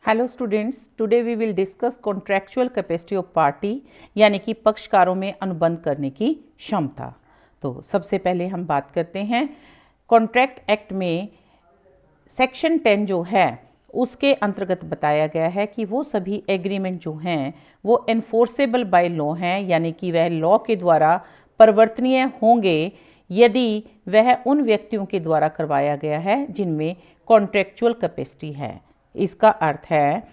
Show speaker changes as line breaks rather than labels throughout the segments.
Hello students, today we will discuss contractual capacity of party यानी कि पक्षकारों में अनुबंध करने की क्षमता। तो सबसे पहले हम बात करते हैं कॉन्ट्रैक्ट एक्ट में सेक्शन 10 जो है उसके अंतर्गत बताया गया है कि वो सभी एग्रीमेंट जो हैं वो एनफोर्सेबल बाय लॉ हैं, यानी कि वह लॉ के द्वारा परिवर्तनीय होंगे यदि वह उन व्यक्तियों के द्वारा करवाया गया है जिनमें कॉन्ट्रैक्चुअल कैपेसिटी है। इसका अर्थ है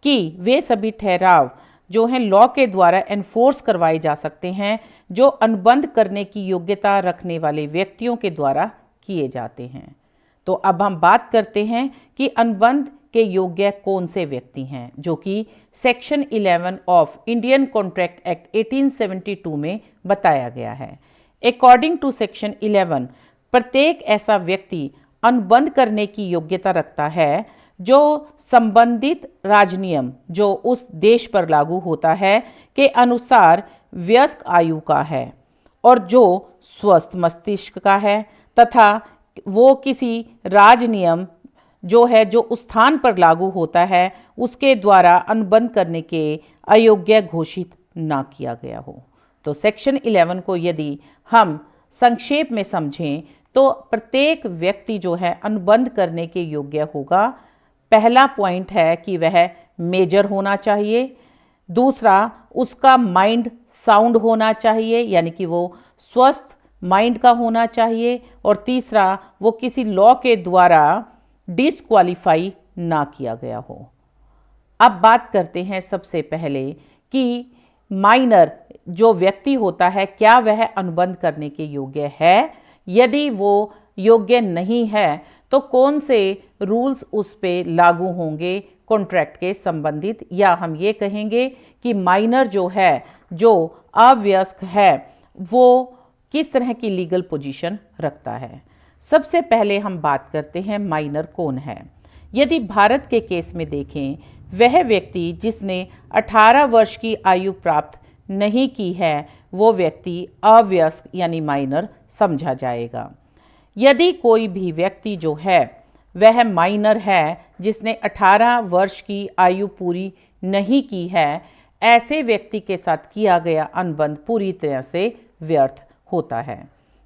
कि वे सभी ठहराव जो हैं लॉ के द्वारा एनफोर्स करवाए जा सकते हैं जो अनुबंध करने की योग्यता रखने वाले व्यक्तियों के द्वारा किए जाते हैं। तो अब हम बात करते हैं कि अनुबंध के योग्य कौन से व्यक्ति हैं, जो कि section 11 of Indian contract act 1872 में बताया गया है। अकॉर्डिंग टू सेक्शन 11, प्रत्येक ऐसा व्यक्ति अनुबंध करने की योग्यता रखता है जो संबंधित राजनियम जो उस देश पर लागू होता है के अनुसार वयस्क आयु का है और जो स्वस्थ मस्तिष्क का है, तथा वो किसी राजनियम जो है जो उस स्थान पर लागू होता है उसके द्वारा अनुबंध करने के अयोग्य घोषित ना किया गया हो। तो सेक्शन 11 को यदि हम संक्षेप में समझें तो प्रत्येक व्यक्ति जो है अनुबंध करने के योग्य होगा। पहला पॉइंट है कि वह मेजर होना चाहिए, दूसरा उसका माइंड साउंड होना चाहिए यानी कि वो स्वस्थ माइंड का होना चाहिए, और तीसरा वो किसी लॉ के द्वारा डिसक्वालीफाई ना किया गया हो। अब बात करते हैं सबसे पहले कि माइनर जो व्यक्ति होता है क्या वह अनुबंध करने के योग्य है। यदि वो योग्य नहीं है तो कौन से रूल्स उस पे लागू होंगे कॉन्ट्रैक्ट के संबंधित, या हम ये कहेंगे कि माइनर जो है जो अवयस्क है वो किस तरह की लीगल पोजीशन रखता है। सबसे पहले हम बात करते हैं माइनर कौन है। यदि भारत के केस में देखें, वह व्यक्ति जिसने 18 वर्ष की आयु प्राप्त नहीं की है वो व्यक्ति अवयस्क यानी माइनर समझा जाएगा। यदि कोई भी व्यक्ति जो है वह माइनर है जिसने 18 वर्ष की आयु पूरी नहीं की है, ऐसे व्यक्ति के साथ किया गया अनुबंध पूरी तरह से व्यर्थ होता है।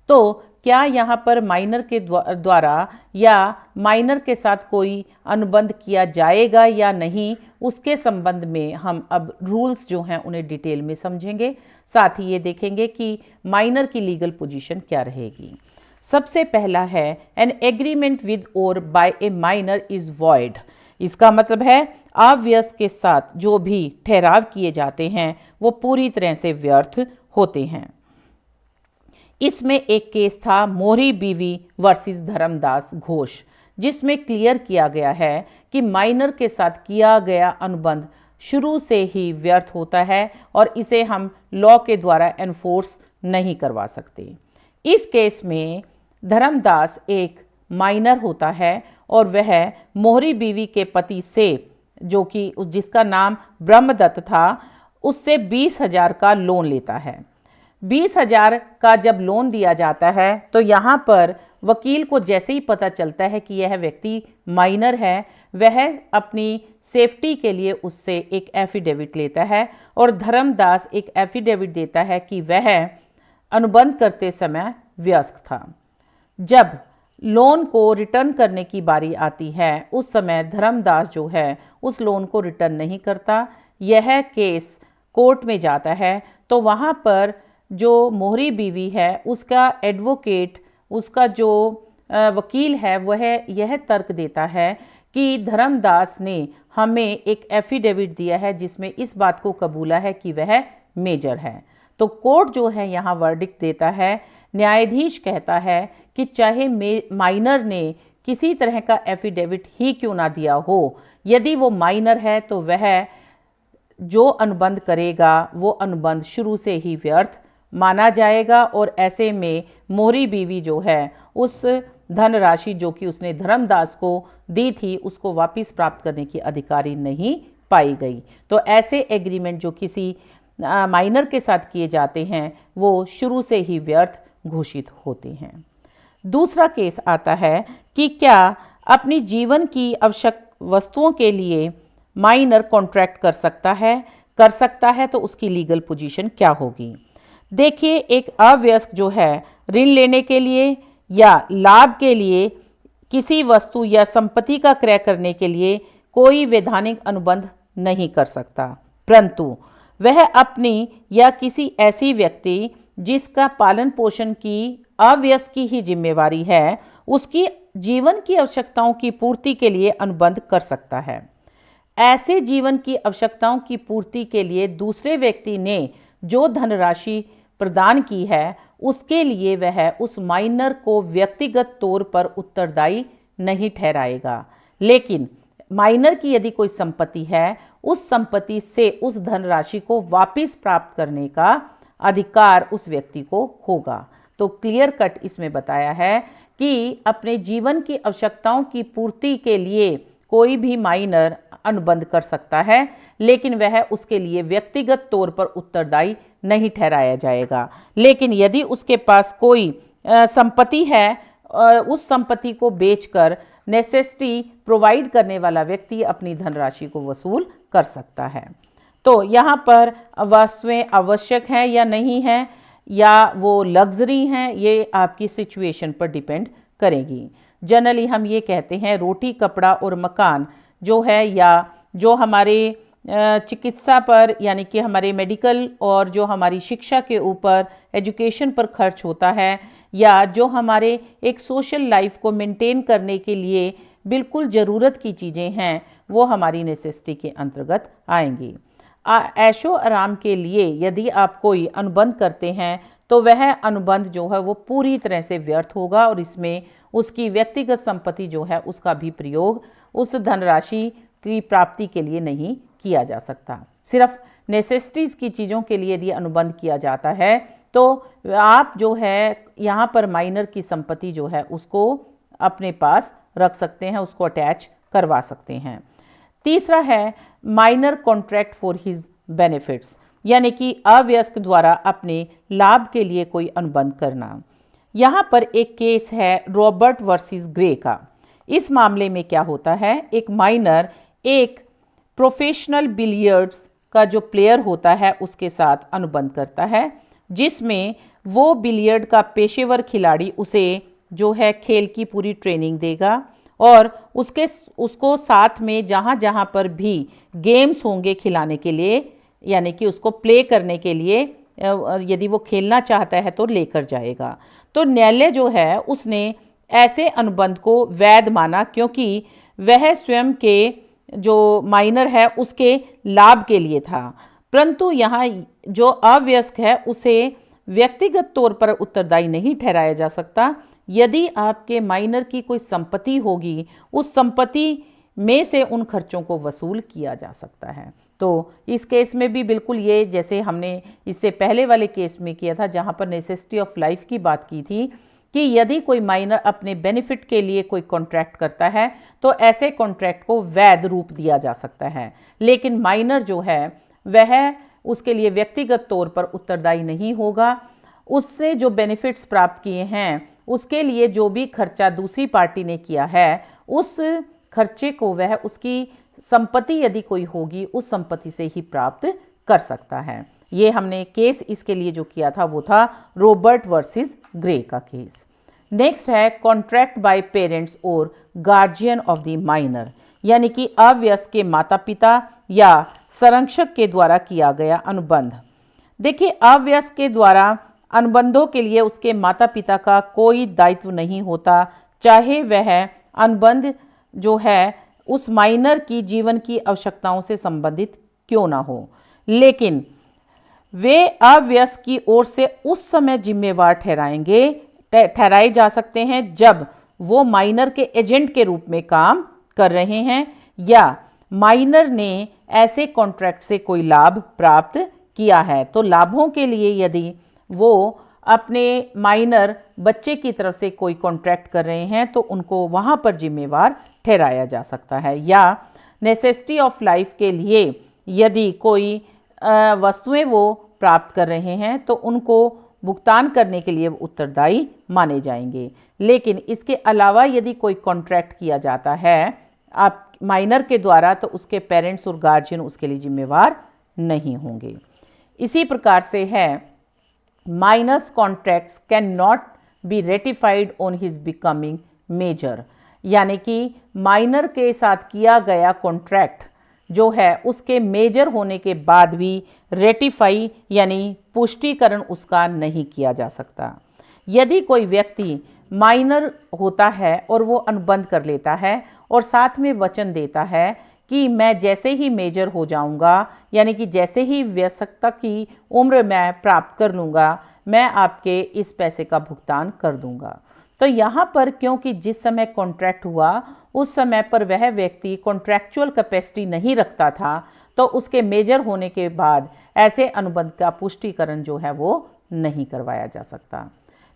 तो क्या यहाँ पर माइनर के द्वारा या माइनर के साथ कोई अनुबंध किया जाएगा या नहीं, उसके संबंध में हम अब रूल्स जो हैं उन्हें डिटेल में समझेंगे। साथ ही ये देखेंगे कि माइनर की लीगल पोजीशन क्या रहेगी। सबसे पहला है एन एग्रीमेंट विद और by a minor is void. इसका मतलब है अवयस्क के साथ जो भी ठहराव किए जाते हैं वो पूरी तरह से व्यर्थ होते हैं। इसमें एक केस था मोहरी बीवी वर्सेस धर्मदास घोष, जिसमें क्लियर किया गया है कि माइनर के साथ किया गया अनुबंध शुरू से ही व्यर्थ होता है और इसे हम लॉ के द्वारा एनफोर्स नहीं करवा सकते। इस केस में धर्मदास एक माइनर होता है और वह मोहरी बीवी के पति से, जो कि जिसका नाम ब्रह्मदत्त था, उससे 20,000 का लोन लेता है। 20,000 का जब लोन दिया जाता है तो यहाँ पर वकील को जैसे ही पता चलता है कि यह व्यक्ति माइनर है, वह अपनी सेफ्टी के लिए उससे एक एफिडेविट लेता है और धर्मदास एक एफिडेविट देता है कि वह अनुबंध करते समय वयस्क था। जब लोन को रिटर्न करने की बारी आती है उस समय धर्मदास जो है उस लोन को रिटर्न नहीं करता। यह केस कोर्ट में जाता है तो वहाँ पर जो मोहरी बीवी है उसका एडवोकेट, उसका जो वकील है वह यह तर्क देता है कि धर्मदास ने हमें एक एफिडेविट दिया है जिसमें इस बात को कबूला है कि वह मेजर है। तो कोर्ट जो है यहाँ वर्डिक्ट देता है, न्यायाधीश कहता है कि चाहे माइनर ने किसी तरह का एफिडेविट ही क्यों ना दिया हो, यदि वो माइनर है तो वह जो अनुबंध करेगा वो अनुबंध शुरू से ही व्यर्थ माना जाएगा और ऐसे में मोहरी बीवी जो है उस धनराशि जो कि उसने धर्मदास को दी थी उसको वापस प्राप्त करने की अधिकारी नहीं पाई गई। तो ऐसे एग्रीमेंट जो किसी माइनर के साथ किए जाते हैं वो शुरू से ही व्यर्थ घोषित होते हैं। दूसरा केस आता है कि क्या अपनी जीवन की आवश्यक वस्तुओं के लिए माइनर कॉन्ट्रैक्ट कर सकता है तो उसकी लीगल पोजीशन क्या होगी। देखिए, एक अवयस्क जो है ऋण लेने के लिए या लाभ के लिए किसी वस्तु या संपत्ति का क्रय करने के लिए कोई वैधानिक अनुबंध नहीं कर सकता, परंतु वह अपनी या किसी ऐसी व्यक्ति जिसका पालन पोषण की अवयस्क की ही जिम्मेवारी है, उसकी जीवन की आवश्यकताओं की पूर्ति के लिए अनुबंध कर सकता है। ऐसे जीवन की आवश्यकताओं की पूर्ति के लिए दूसरे व्यक्ति ने जो धनराशि प्रदान की है, उसके लिए वह उस माइनर को व्यक्तिगत तौर पर उत्तरदायी नहीं ठहराएगा, लेकिन माइनर की यदि कोई संपत्ति है, उस संपत्ति से उस धनराशि को वापस प्राप्त करने का अधिकार उस व्यक्ति को होगा। तो क्लियर कट इसमें बताया है कि अपने जीवन की आवश्यकताओं की पूर्ति के लिए कोई भी माइनर अनुबंध कर सकता है, लेकिन वह उसके लिए व्यक्तिगत तौर पर उत्तरदायी नहीं ठहराया जाएगा। लेकिन यदि उसके पास कोई संपत्ति है, उस संपत्ति को बेचकर नेसेसिटी प्रोवाइड करने वाला व्यक्ति अपनी धनराशि को वसूल कर सकता है। तो यहाँ पर वस्तुएं आवश्यक हैं या नहीं हैं, या वो लग्जरी हैं, ये आपकी सिचुएशन पर डिपेंड करेगी। जनरली हम ये कहते हैं रोटी, कपड़ा और मकान जो है, या जो हमारे चिकित्सा पर यानी कि हमारे मेडिकल और जो हमारी शिक्षा के ऊपर एजुकेशन पर खर्च होता है, या जो हमारे एक सोशल लाइफ को मेंटेन करने के लिए बिल्कुल ज़रूरत की चीज़ें हैं, वो हमारी नेसेसिटी के अंतर्गत आएंगी। ऐशो आराम के लिए यदि आप कोई अनुबंध करते हैं तो वह अनुबंध जो है वो पूरी तरह से व्यर्थ होगा और इसमें उसकी व्यक्तिगत संपत्ति जो है उसका भी प्रयोग उस धनराशि की प्राप्ति के लिए नहीं किया जा सकता। सिर्फ नेसेसिटीज़ की चीज़ों के लिए यदि अनुबंध किया जाता है तो आप जो है यहाँ पर माइनर की संपत्ति जो है उसको अपने पास रख सकते हैं, उसको अटैच करवा सकते हैं। तीसरा है minor contract for his benefits, यानी कि अवयस्क द्वारा अपने लाभ के लिए कोई अनुबंध करना। यहाँ पर एक केस है रॉबर्ट वर्सेस ग्रे का। इस मामले में क्या होता है, एक माइनर एक प्रोफेशनल बिलियर्ड्स का जो प्लेयर होता है उसके साथ अनुबंध करता है, जिसमें वो बिलियर्ड का पेशेवर खिलाड़ी उसे जो है खेल की पूरी ट्रेनिंग देगा और उसको साथ में जहाँ जहाँ पर भी गेम्स होंगे खिलाने के लिए, यानी कि उसको प्ले करने के लिए यदि वो खेलना चाहता है तो लेकर जाएगा। तो न्यायालय जो है उसने ऐसे अनुबंध को वैध माना, क्योंकि वह स्वयं के जो माइनर है उसके लाभ के लिए था, परंतु यहाँ जो अवयस्क है उसे व्यक्तिगत तौर पर उत्तरदायी नहीं ठहराया जा सकता। यदि आपके माइनर की कोई संपत्ति होगी, उस संपत्ति में से उन खर्चों को वसूल किया जा सकता है। तो इस केस में भी बिल्कुल ये जैसे हमने इससे पहले वाले केस में किया था, जहाँ पर नेसेसिटी ऑफ लाइफ की बात की थी कि यदि कोई माइनर अपने बेनिफिट के लिए कोई कॉन्ट्रैक्ट करता है तो ऐसे कॉन्ट्रैक्ट को वैध रूप दिया जा सकता है, लेकिन माइनर जो है वह उसके लिए व्यक्तिगत तौर पर उत्तरदायी नहीं होगा। उससे जो बेनिफिट्स प्राप्त किए हैं उसके लिए जो भी खर्चा दूसरी पार्टी ने किया है, उस खर्चे को वह उसकी संपत्ति यदि कोई होगी उस संपत्ति से ही प्राप्त कर सकता है। ये हमने केस इसके लिए जो किया था वो था रॉबर्ट वर्सेस ग्रे का केस। नेक्स्ट है कॉन्ट्रैक्ट बाय पेरेंट्स और गार्जियन ऑफ द माइनर, यानी कि अवयस्क के माता पिता या संरक्षक के द्वारा किया गया अनुबंध। देखिए, अवयस्क के द्वारा अनुबंधों के लिए उसके माता पिता का कोई दायित्व नहीं होता, चाहे वह अनुबंध जो है उस माइनर की जीवन की आवश्यकताओं से संबंधित क्यों ना हो, लेकिन वे अवयस्क की ओर से उस समय जिम्मेवार ठहराए जा सकते हैं जब वो माइनर के एजेंट के रूप में काम कर रहे हैं या माइनर ने ऐसे कॉन्ट्रैक्ट से कोई लाभ प्राप्त किया है। तो लाभों के लिए यदि वो अपने माइनर बच्चे की तरफ से कोई कॉन्ट्रैक्ट कर रहे हैं तो उनको वहाँ पर जिम्मेवार ठहराया जा सकता है। या नेसेसिटी ऑफ लाइफ के लिए यदि कोई वस्तुएं वो प्राप्त कर रहे हैं तो उनको भुगतान करने के लिए उत्तरदायी माने जाएंगे। लेकिन इसके अलावा यदि कोई कॉन्ट्रैक्ट किया जाता है आप माइनर के द्वारा, तो उसके पेरेंट्स और गार्जियन उसके लिए जिम्मेवार नहीं होंगे। इसी प्रकार से है minors contracts can not be ratified on his becoming major, यानी कि माइनर के साथ किया गया कॉन्ट्रैक्ट जो है उसके मेजर होने के बाद भी रेटिफाई यानी पुष्टिकरण उसका नहीं किया जा सकता। यदि कोई व्यक्ति माइनर होता है और वो अनुबंध कर लेता है और साथ में वचन देता है कि मैं जैसे ही मेजर हो जाऊंगा, यानी कि जैसे ही वयस्कता की उम्र मैं प्राप्त कर लूँगा, मैं आपके इस पैसे का भुगतान कर दूंगा। तो यहाँ पर क्योंकि जिस समय कॉन्ट्रैक्ट हुआ उस समय पर वह व्यक्ति कॉन्ट्रैक्चुअल कैपेसिटी नहीं रखता था, तो उसके मेजर होने के बाद ऐसे अनुबंध का पुष्टिकरण जो है वो नहीं करवाया जा सकता।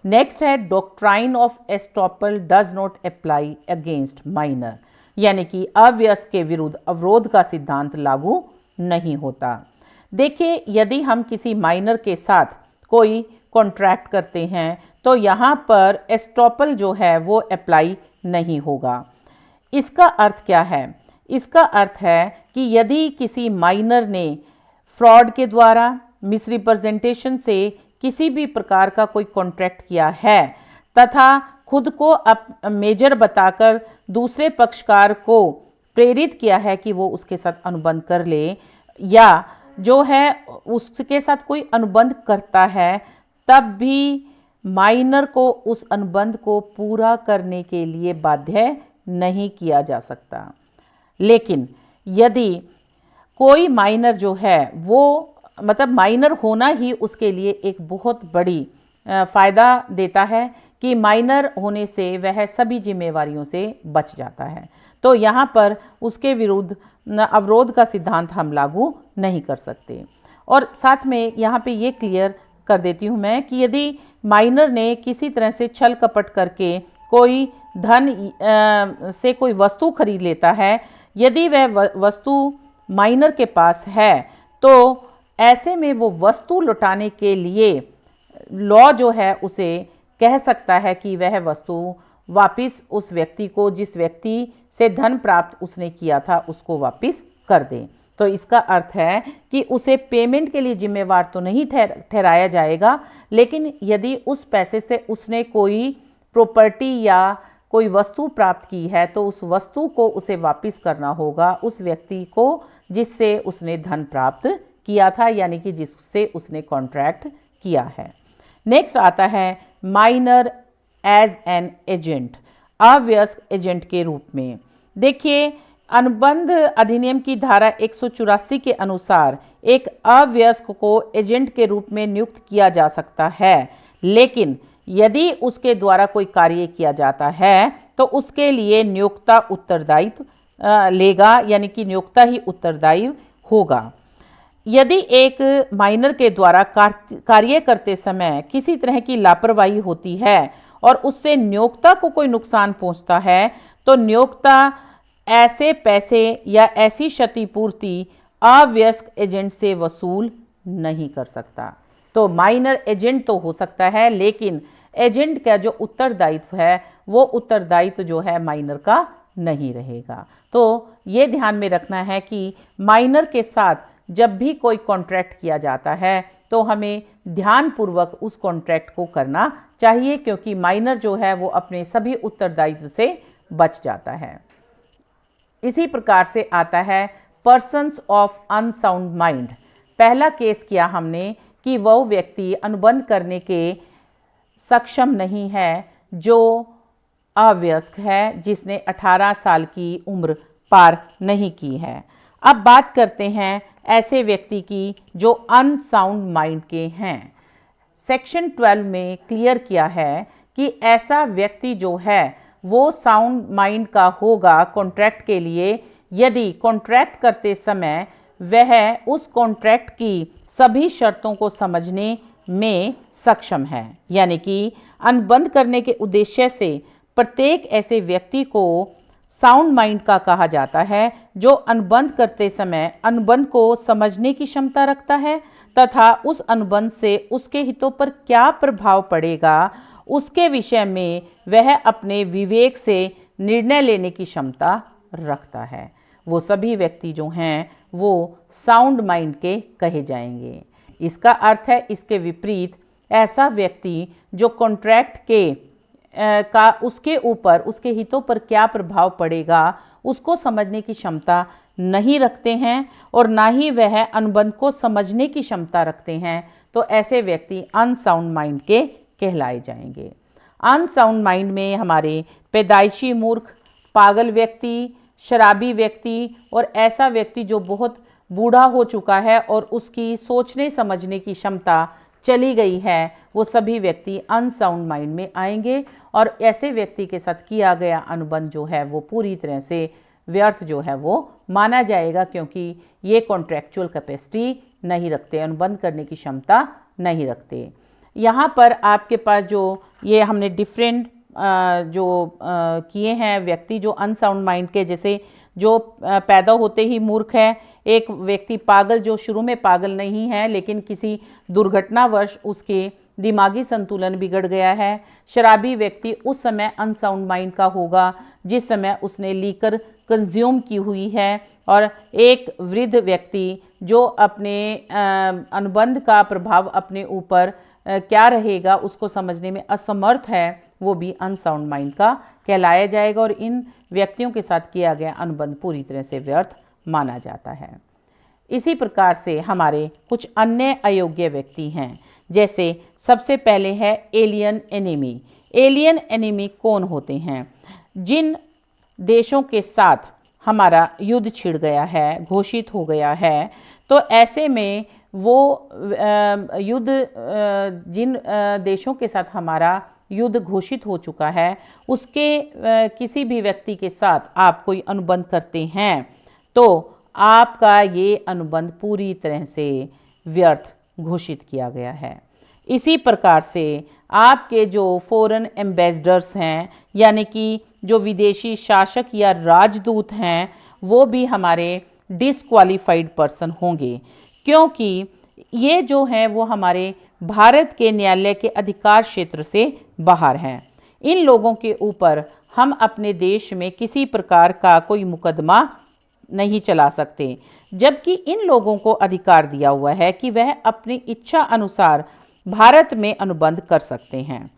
नेक्स्ट है doctrine of estoppel does not apply against minor, यानी कि अवयस्क के विरुद्ध अवरोध का सिद्धांत लागू नहीं होता। देखिए, यदि हम किसी माइनर के साथ कोई कॉन्ट्रैक्ट करते हैं तो यहाँ पर एस्टॉपल जो है वो अप्लाई नहीं होगा। इसका अर्थ क्या है? इसका अर्थ है कि यदि किसी माइनर ने फ्रॉड के द्वारा, मिसरिप्रेजेंटेशन से किसी भी प्रकार का कोई कॉन्ट्रैक्ट किया है तथा खुद को मेजर बताकर दूसरे पक्षकार को प्रेरित किया है कि वो उसके साथ अनुबंध कर ले, या जो है उसके साथ कोई अनुबंध करता है, तब भी माइनर को उस अनुबंध को पूरा करने के लिए बाध्य नहीं किया जा सकता। लेकिन यदि कोई माइनर जो है वो मतलब माइनर होना ही उसके लिए एक बहुत बड़ी फ़ायदा देता है कि माइनर होने से वह सभी जिम्मेवारियों से बच जाता है, तो यहाँ पर उसके विरुद्ध अवरोध का सिद्धांत हम लागू नहीं कर सकते। और साथ में यहाँ पे ये क्लियर कर देती हूँ मैं कि यदि माइनर ने किसी तरह से छल कपट करके कोई धन से कोई वस्तु खरीद लेता है, यदि वह वस्तु माइनर के पास है तो ऐसे में वो वस्तु लौटाने के लिए लॉ जो है उसे कह सकता है कि वह वस्तु वापस उस व्यक्ति को, जिस व्यक्ति से धन प्राप्त उसने किया था, उसको वापस कर दे। तो इसका अर्थ है कि उसे पेमेंट के लिए जिम्मेवार तो नहीं ठहराया जाएगा, लेकिन यदि उस पैसे से उसने कोई प्रॉपर्टी या कोई वस्तु प्राप्त की है तो उस वस्तु को उसे वापस करना होगा उस व्यक्ति को जिससे उसने धन प्राप्त किया था, यानी कि जिससे उसने कॉन्ट्रैक्ट किया है। नेक्स्ट आता है माइनर एज एन एजेंट, अवयस्क एजेंट के रूप में। देखिए, अनुबंध अधिनियम की धारा 184 के अनुसार एक अवयस्क को एजेंट के रूप में नियुक्त किया जा सकता है, लेकिन यदि उसके द्वारा कोई कार्य किया जाता है तो उसके लिए नियोक्ता उत्तरदायित्व लेगा, यानी कि नियोक्ता ही उत्तरदायी होगा। यदि एक माइनर के द्वारा कार्य करते समय किसी तरह की लापरवाही होती है और उससे नियोक्ता को कोई नुकसान पहुंचता है तो नियोक्ता ऐसे पैसे या ऐसी क्षतिपूर्ति अवयस्क एजेंट से वसूल नहीं कर सकता। तो माइनर एजेंट तो हो सकता है, लेकिन एजेंट का जो उत्तरदायित्व है वो उत्तरदायित्व जो है माइनर का नहीं रहेगा। तो ये ध्यान में रखना है कि माइनर के साथ जब भी कोई कॉन्ट्रैक्ट किया जाता है तो हमें ध्यानपूर्वक उस कॉन्ट्रैक्ट को करना चाहिए, क्योंकि माइनर जो है वो अपने सभी उत्तरदायित्व से बच जाता है। इसी प्रकार से आता है पर्सन्स ऑफ अनसाउंड माइंड। पहला केस किया हमने कि वह व्यक्ति अनुबंध करने के सक्षम नहीं है जो अवयस्क है, जिसने 18 साल की उम्र पार नहीं की है। अब बात करते हैं ऐसे व्यक्ति की जो अनसाउंड माइंड के हैं। सेक्शन 12 में क्लियर किया है कि ऐसा व्यक्ति जो है वो साउंड माइंड का होगा कॉन्ट्रैक्ट के लिए यदि कॉन्ट्रैक्ट करते समय वह उस कॉन्ट्रैक्ट की सभी शर्तों को समझने में सक्षम है, यानी कि अनुबंध करने के उद्देश्य से प्रत्येक ऐसे व्यक्ति को साउंड माइंड का कहा जाता है जो अनुबंध करते समय अनुबंध को समझने की क्षमता रखता है तथा उस अनुबंध से उसके हितों पर क्या प्रभाव पड़ेगा उसके विषय में वह अपने विवेक से निर्णय लेने की क्षमता रखता है। वो सभी व्यक्ति जो हैं वो साउंड माइंड के कहे जाएंगे। इसका अर्थ है इसके विपरीत ऐसा व्यक्ति जो कॉन्ट्रैक्ट के का उसके ऊपर उसके हितों पर क्या प्रभाव पड़ेगा उसको समझने की क्षमता नहीं रखते हैं और ना ही वह अनुबंध को समझने की क्षमता रखते हैं, तो ऐसे व्यक्ति अनसाउंड माइंड के कहलाए जाएंगे। अनसाउंड माइंड में हमारे पैदाइशी मूर्ख, पागल व्यक्ति, शराबी व्यक्ति और ऐसा व्यक्ति जो बहुत बूढ़ा हो चुका है और उसकी सोचने समझने की क्षमता चली गई है, वो सभी व्यक्ति अनसाउंड माइंड में आएंगे और ऐसे व्यक्ति के साथ किया गया अनुबंध जो है वो पूरी तरह से व्यर्थ जो है वो माना जाएगा, क्योंकि ये कॉन्ट्रैक्चुअल कैपेसिटी नहीं रखते, अनुबंध करने की क्षमता नहीं रखते। यहाँ पर आपके पास जो ये हमने डिफरेंट जो किए हैं व्यक्ति जो अनसाउंड माइंड के, जैसे जो पैदा होते ही मूर्ख है, एक व्यक्ति पागल जो शुरू में पागल नहीं है लेकिन किसी दुर्घटनावश उसके दिमागी संतुलन बिगड़ गया है। शराबी व्यक्ति उस समय अनसाउंड माइंड का होगा जिस समय उसने लीकर कंज्यूम की हुई है। और एक वृद्ध व्यक्ति जो अपने अनुबंध का प्रभाव अपने ऊपर क्या रहेगा उसको समझने में असमर्थ है, वो भी अनसाउंड माइंड का कहलाया जाएगा और इन व्यक्तियों के साथ किया गया अनुबंध पूरी तरह से व्यर्थ माना जाता है। इसी प्रकार से हमारे कुछ अन्य अयोग्य व्यक्ति हैं, जैसे सबसे पहले है एलियन एनिमी। एलियन एनिमी कौन होते हैं? जिन देशों के साथ हमारा युद्ध छिड़ गया है, घोषित हो गया है, तो ऐसे में वो युद्ध जिन देशों के साथ हमारा युद्ध घोषित हो चुका है उसके किसी भी व्यक्ति के साथ आप कोई अनुबंध करते हैं तो आपका ये अनुबंध पूरी तरह से व्यर्थ घोषित किया गया है। इसी प्रकार से आपके जो फॉरेन एम्बेसडर्स हैं, यानी कि जो विदेशी शासक या राजदूत हैं, वो भी हमारे डिसक्वालीफाइड पर्सन होंगे, क्योंकि ये जो हैं वो हमारे भारत के न्यायालय के अधिकार क्षेत्र से बाहर हैं। इन लोगों के ऊपर हम अपने देश में किसी प्रकार का कोई मुकदमा नहीं चला सकते, जबकि इन लोगों को अधिकार दिया हुआ है कि वह अपनी इच्छा अनुसार भारत में अनुबंध कर सकते हैं।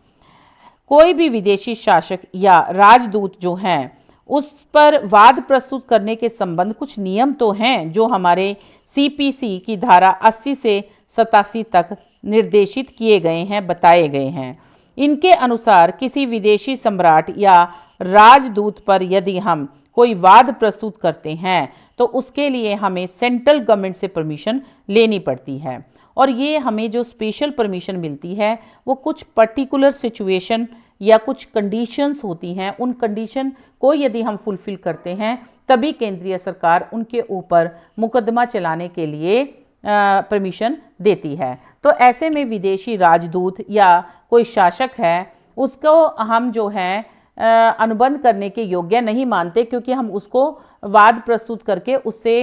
कोई भी विदेशी शासक या राजदूत जो हैं उस पर वाद प्रस्तुत करने के संबंध कुछ नियम तो हैं जो हमारे सीपीसी की धारा 80 से 87 तक निर्देशित किए गए हैं, बताए गए हैं। इनके अनुसार किसी विदेशी सम्राट या राजदूत पर यदि हम कोई वाद प्रस्तुत करते हैं तो उसके लिए हमें सेंट्रल गवर्नमेंट से परमिशन लेनी पड़ती है, और ये हमें जो स्पेशल परमिशन मिलती है वो कुछ पर्टिकुलर सिचुएशन या कुछ कंडीशंस होती हैं। उन कंडीशन को यदि हम फुलफिल करते हैं तभी केंद्रीय सरकार उनके ऊपर मुकदमा चलाने के लिए परमिशन देती है। तो ऐसे में विदेशी राजदूत या कोई शासक है उसको हम जो है अनुबंध करने के योग्य नहीं मानते, क्योंकि हम उसको वाद प्रस्तुत करके उससे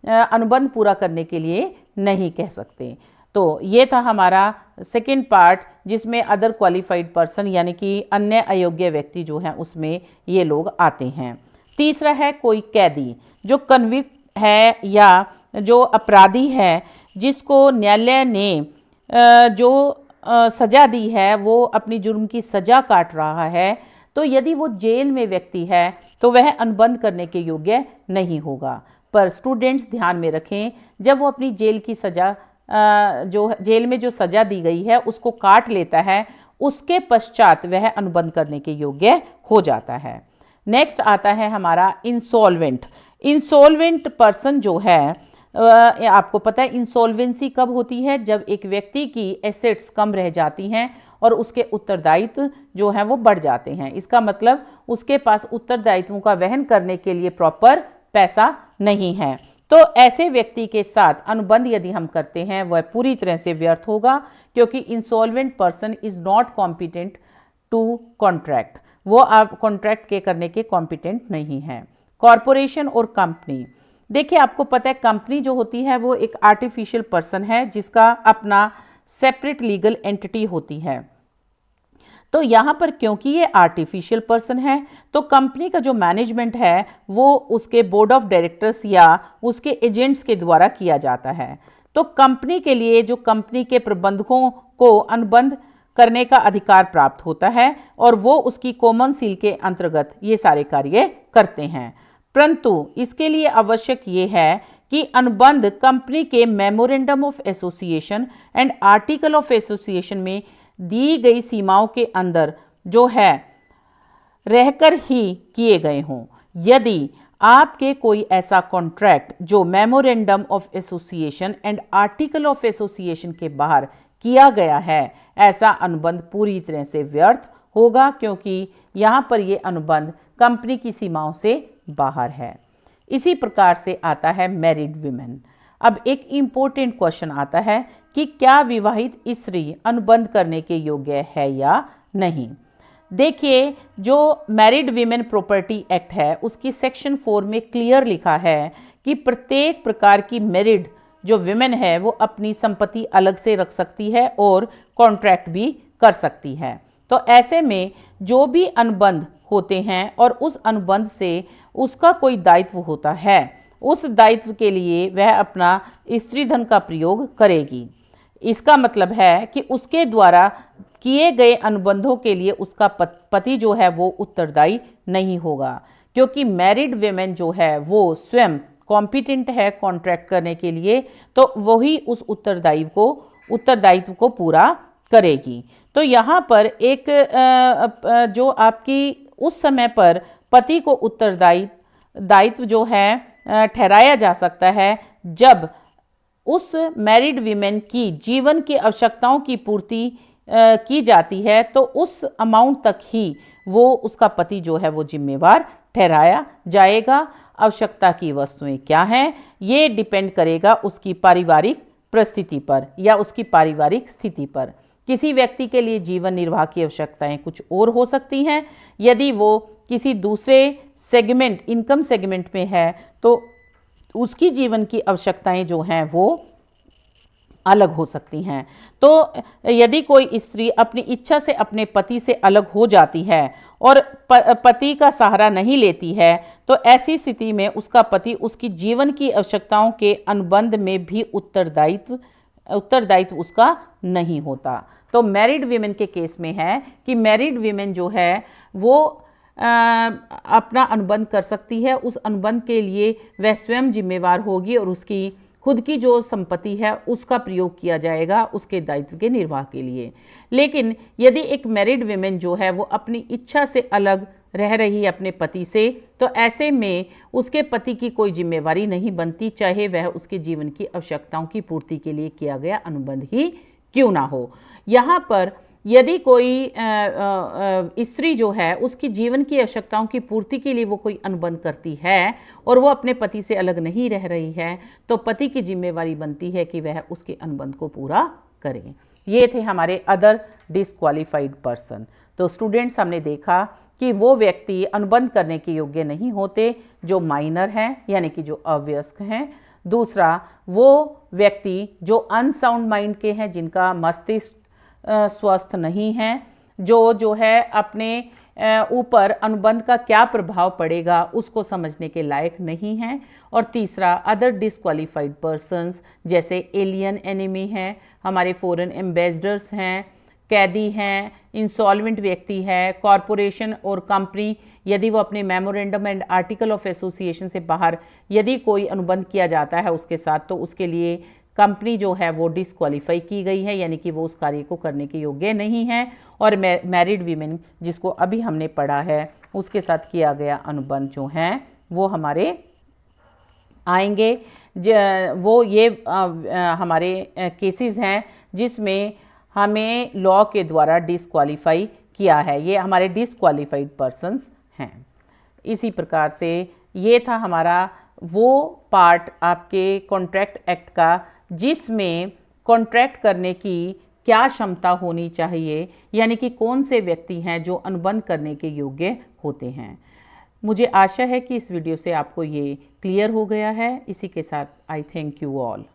अनुबंध पूरा करने के लिए नहीं कह सकते। तो ये था हमारा सेकंड पार्ट, जिसमें अदर क्वालिफाइड पर्सन यानी कि अन्य अयोग्य व्यक्ति जो हैं उसमें ये लोग आते हैं। तीसरा है कोई कैदी जो कन्विक्ट है या जो अपराधी है जिसको न्यायालय ने जो सज़ा दी है वो अपनी जुर्म की सज़ा काट रहा है, तो यदि वो जेल में व्यक्ति है तो वह अनुबंध करने के योग्य नहीं होगा। पर स्टूडेंट्स ध्यान में रखें, जब वो अपनी जेल की सज़ा जो जेल में जो सज़ा दी गई है उसको काट लेता है, उसके पश्चात वह अनुबंध करने के योग्य हो जाता है। नेक्स्ट आता है हमारा इंसॉल्वेंट। इंसॉल्वेंट पर्सन जो है आपको पता है इंसॉल्वेंसी कब होती है? जब एक व्यक्ति की एसेट्स कम रह जाती हैं और उसके उत्तरदायित्व जो हैं वो बढ़ जाते हैं। इसका मतलब उसके पास उत्तरदायित्वों का वहन करने के लिए प्रॉपर पैसा नहीं है। तो ऐसे व्यक्ति के साथ अनुबंध यदि हम करते हैं वह पूरी तरह से व्यर्थ होगा, क्योंकि insolvent person is not competent to contract, वो आप कॉन्ट्रैक्ट के करने के कॉम्पिटेंट नहीं है। कॉरपोरेशन और कंपनी, देखिए आपको पता है कंपनी जो होती है वो एक आर्टिफिशियल पर्सन है जिसका अपना सेपरेट लीगल एंटिटी होती है। तो यहाँ पर क्योंकि ये आर्टिफिशियल पर्सन है तो कंपनी का जो मैनेजमेंट है वो उसके बोर्ड ऑफ डायरेक्टर्स या उसके एजेंट्स के द्वारा किया जाता है। तो कंपनी के लिए जो कंपनी के प्रबंधकों को अनुबंध करने का अधिकार प्राप्त होता है और वो उसकी कॉमन सील के अंतर्गत ये सारे कार्य करते हैं। परंतु इसके लिए आवश्यक ये है कि अनुबंध कंपनी के memorandum of association and article of association में दी गई सीमाओं के अंदर जो है रहकर ही किए गए हों। यदि आपके कोई ऐसा कॉन्ट्रैक्ट जो memorandum of association and article of association के बाहर किया गया है, ऐसा अनुबंध पूरी तरह से व्यर्थ होगा, क्योंकि यहाँ पर ये अनुबंध कंपनी की सीमाओं से बाहर है। इसी प्रकार से आता है मैरिड विमेन। अब एक इम्पोर्टेंट क्वेश्चन आता है कि क्या विवाहित स्त्री अनुबंध करने के योग्य है या नहीं। देखिए, जो मैरिड वीमेन प्रॉपर्टी एक्ट है उसकी सेक्शन 4 में क्लियर लिखा है कि प्रत्येक प्रकार की मैरिड जो विमेन है वो अपनी संपत्ति अलग से रख सकती है और कॉन्ट्रैक्ट भी कर सकती है। तो ऐसे में जो भी अनुबंध होते हैं और उस अनुबंध से उसका कोई दायित्व होता है, उस दायित्व के लिए वह अपना स्त्री धन का प्रयोग करेगी। इसका मतलब है कि उसके द्वारा किए गए अनुबंधों के लिए उसका पति जो है वो उत्तरदायी नहीं होगा, क्योंकि मैरिड वेमेन जो है वो स्वयं कॉम्पिटेंट है कॉन्ट्रैक्ट करने के लिए, तो वही उस उत्तरदायित्व को पूरा करेगी। तो यहाँ पर एक जो आपकी उस समय पर पति को दायित्व जो है ठहराया जा सकता है जब उस मैरिड वीमेन की जीवन की आवश्यकताओं की पूर्ति की जाती है, तो उस अमाउंट तक ही वो उसका पति जो है वो जिम्मेवार ठहराया जाएगा। आवश्यकता की वस्तुएं क्या हैं ये डिपेंड करेगा उसकी पारिवारिक परिस्थिति पर या उसकी पारिवारिक स्थिति पर। किसी व्यक्ति के लिए जीवन निर्वाह की आवश्यकताएं कुछ और हो सकती हैं। यदि वो किसी दूसरे सेगमेंट इनकम सेगमेंट में है तो उसकी जीवन की आवश्यकताएं जो हैं वो अलग हो सकती हैं। तो यदि कोई स्त्री अपनी इच्छा से अपने पति से अलग हो जाती है और पति का सहारा नहीं लेती है, तो ऐसी स्थिति में उसका पति उसकी जीवन की आवश्यकताओं के अनुबंध में भी उत्तरदायित्व उसका नहीं होता। तो मैरिड वीमेन के केस में है कि मैरिड वीमेन जो है वो अपना अनुबंध कर सकती है, उस अनुबंध के लिए वह स्वयं जिम्मेवार होगी और उसकी खुद की जो संपत्ति है उसका प्रयोग किया जाएगा उसके दायित्व के निर्वाह के लिए। लेकिन यदि एक मैरिड वीमेन जो है वो अपनी इच्छा से अलग रह रही है अपने पति से, तो ऐसे में उसके पति की कोई जिम्मेवारी नहीं बनती, चाहे वह उसके जीवन की आवश्यकताओं की पूर्ति के लिए किया गया अनुबंध ही क्यों ना हो। यहाँ पर यदि कोई स्त्री जो है उसकी जीवन की आवश्यकताओं की पूर्ति के लिए वो कोई अनुबंध करती है और वो अपने पति से अलग नहीं रह रही है, तो पति की जिम्मेवारी बनती है कि वह उसके अनुबंध को पूरा करे। ये थे हमारे अदर डिस्क्वालिफाइड पर्सन। तो स्टूडेंट्स, हमने देखा कि वो व्यक्ति अनुबंध करने के योग्य नहीं होते जो माइनर हैं यानी कि जो अवयस्क हैं। दूसरा, वो व्यक्ति जो अनसाउंड माइंड के हैं, जिनका मस्तिष्क स्वस्थ नहीं है, जो है अपने ऊपर अनुबंध का क्या प्रभाव पड़ेगा उसको समझने के लायक नहीं हैं। और तीसरा, अदर डिस्क्वालिफाइड पर्सन्स जैसे एलियन एनिमी हैं, हमारे फॉरेन एम्बेसडर्स हैं, कैदी हैं, इंसॉल्वेंट व्यक्ति है, कॉरपोरेशन और कंपनी यदि वो अपने memorandum and article of association से बाहर यदि कोई अनुबंध किया जाता है उसके साथ, तो उसके लिए कंपनी जो है वो डिस्क्वालीफाई की गई है, यानी कि वो उस कार्य को करने के योग्य नहीं है। और मैरिड वीमेन जिसको अभी हमने पढ़ा है उसके साथ किया गया अनुबंध जो हैं वो हमारे आएंगे। वो ये हमारे केसेस हैं जिसमें हमें लॉ के द्वारा डिस्क्वालीफाई किया है, ये हमारे डिस्क्वालीफाइड पर्सन्स हैं। इसी प्रकार से ये था हमारा वो पार्ट आपके कॉन्ट्रैक्ट एक्ट का जिसमें कॉन्ट्रैक्ट करने की क्या क्षमता होनी चाहिए, यानी कि कौन से व्यक्ति हैं जो अनुबंध करने के योग्य होते हैं। मुझे आशा है कि इस वीडियो से आपको ये क्लियर हो गया है। इसी के साथ आई थैंक यू ऑल।